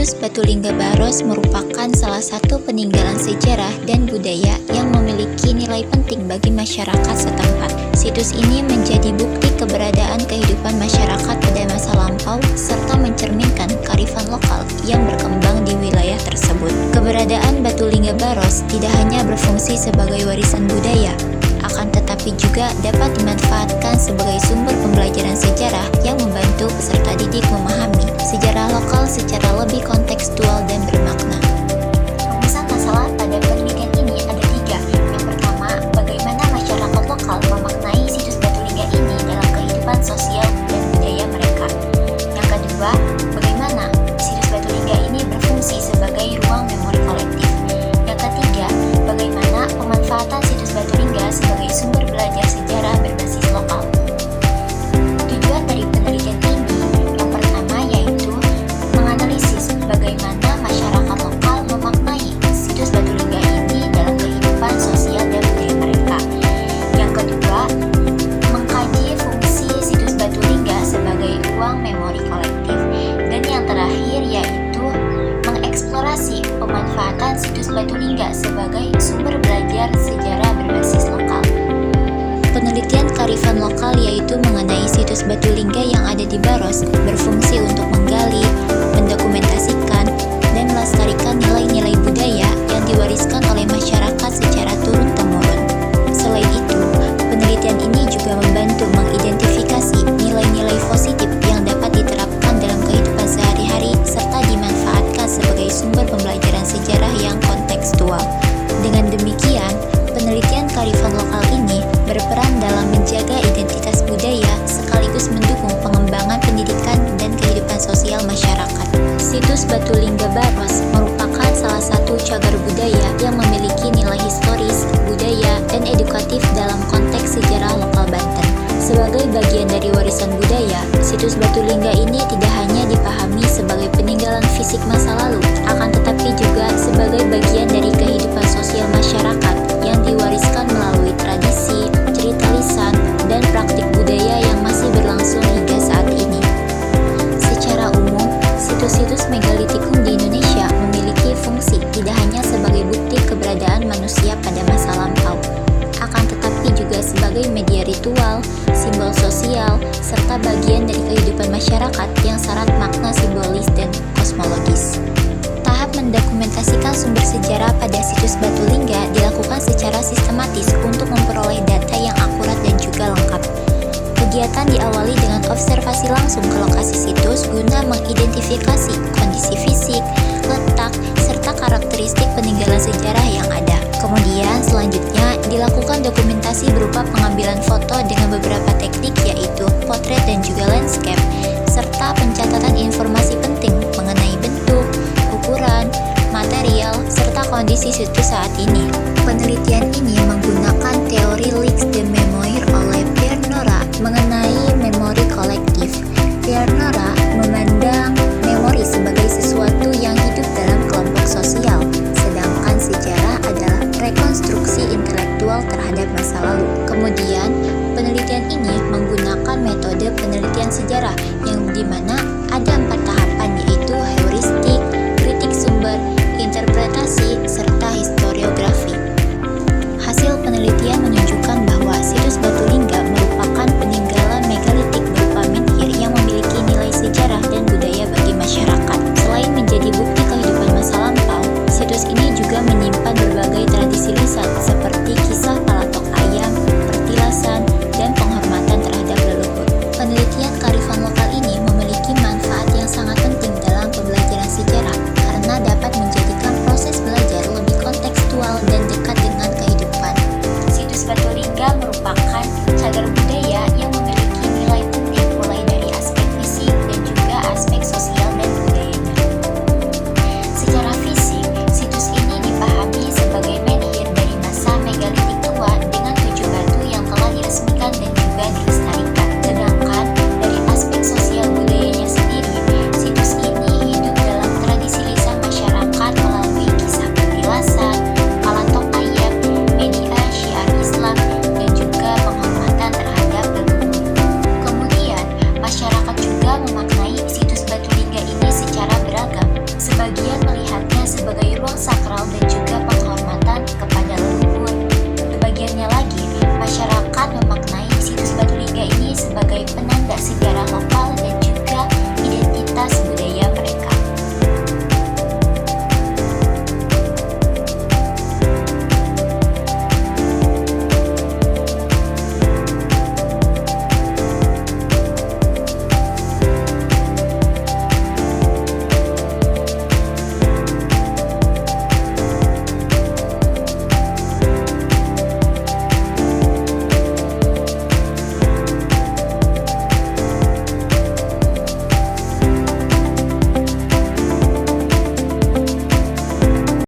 Situs Batulingga Baros merupakan salah satu peninggalan sejarah dan budaya yang memiliki nilai penting bagi masyarakat setempat. Situs ini menjadi bukti keberadaan kehidupan masyarakat pada masa lampau serta mencerminkan kearifan lokal yang berkembang di wilayah tersebut. Keberadaan Batulingga Baros tidak hanya berfungsi sebagai warisan budaya, akan tetapi juga dapat dimanfaatkan sebagai sumber pembelajaran sejarah yang membantu peserta didik memahami sejarah lokal secara lebih kontekstual dan bermakna. Rumusan masalah pada penelitian ini ada 3. Yang pertama, bagaimana masyarakat lokal memaknai situs Batulingga ini dalam kehidupan sosial dan budaya mereka. Yang kedua, bagaimana situs Batulingga ini berfungsi sebagai ruang memori kolektif. Yang ketiga, bagaimana pemanfaatan situs Batulingga sebagai sumber belajar sejarah berbasis lokal. Tujuan dari penelitian ini yang pertama yaitu menganalisis bagaimana masyarakat lokal memaknai situs Batulingga ini dalam kehidupan sosial dan budaya mereka. Yang kedua, mengkaji fungsi situs Batulingga sebagai ruang memori kolektif. Dan yang terakhir yaitu mengeksplorasi pemanfaatan situs Batulingga sebagai sumber belajar sejarah berbasis lokal. Penelitian kearifan lokal yaitu mengenai situs Batulingga yang ada di Baros berfungsi untuk menggali, mendokumentasikan, dan melestarikan nilai-nilai budaya yang diwariskan oleh masyarakat secara turun-temurun. Selain itu, penelitian ini juga membantu mengidentifikasi nilai-nilai positif yang dapat diterapkan dalam kehidupan sehari-hari serta dimanfaatkan sebagai sumber pembelajaran sejarah yang kontekstual. Dengan demikian, penelitian kearifan lokal ini berperan dalam menjaga identitas budaya sekaligus mendukung pengembangan pendidikan dan kehidupan sosial masyarakat. Situs Batulingga Baros merupakan salah satu cagar budaya yang memiliki nilai historis, budaya, dan edukatif dalam konteks sejarah lokal Banten. Sebagai bagian dari warisan budaya, situs Batulingga ini tidak hanya dipahami sebagai peninggalan fisik masa lalu, akan tetapi juga sebagai bagian dari kehidupan sosial masyarakat yang diwariskan melalui tradisi, cerita lisan, dan praktik budaya yang masih berlangsung hingga saat ini. Secara umum, situs-situs megalitikum di Indonesia memiliki fungsi tidak hanya sebagai bukti keberadaan manusia pada masa lampau, akan tetapi juga sebagai media ritual, simbol sosial, serta bagian dari kehidupan masyarakat yang syarat makna simbolis dan kosmologis. Tahap mendokumentasikan sumber sejarah pada situs Batulingga dilakukan secara sistematis untuk memperoleh data yang akurat dan juga lengkap. Kegiatan diawali dengan observasi langsung ke lokasi situs guna mengidentifikasi kondisi fisik, letak, serta karakteristik peninggalan sejarah yang ada. Kemudian selanjutnya dilakukan dokumentasi berupa pengambilan foto dengan beberapa teknik yaitu potret dan juga landscape, serta pencatatan informasi penting mengenai bentuk, ukuran, material, serta kondisi situs saat ini. Penelitian ini menggunakan teori Leaks de Mémoire oleh Pierre Nora mengenai memori kolektif. Pierre Nora memandang memori sebagai sesuatu yang hidup dalam kelompok sosial, sedangkan sejarah adalah rekonstruksi intelektual terhadap masa lalu. Kemudian, penelitian ini menggunakan metode penelitian sejarah yang dimana ada 4 tahapan yaitu heuristik, kritik sumber, interpretasi, serta historiografi. Hasil penelitian menunjukkan bahwa situs Batulingga merupakan peninggalan megalitik berupa menhir yang memiliki nilai sejarah dan budaya bagi masyarakat. Selain menjadi bukti kehidupan masa lampau, situs ini juga menyimpan berbagai tradisi lisan seperti kisah palatok ayam, pertilasan, dan penghormatan terhadap leluhur. Penelitian kearifan lokal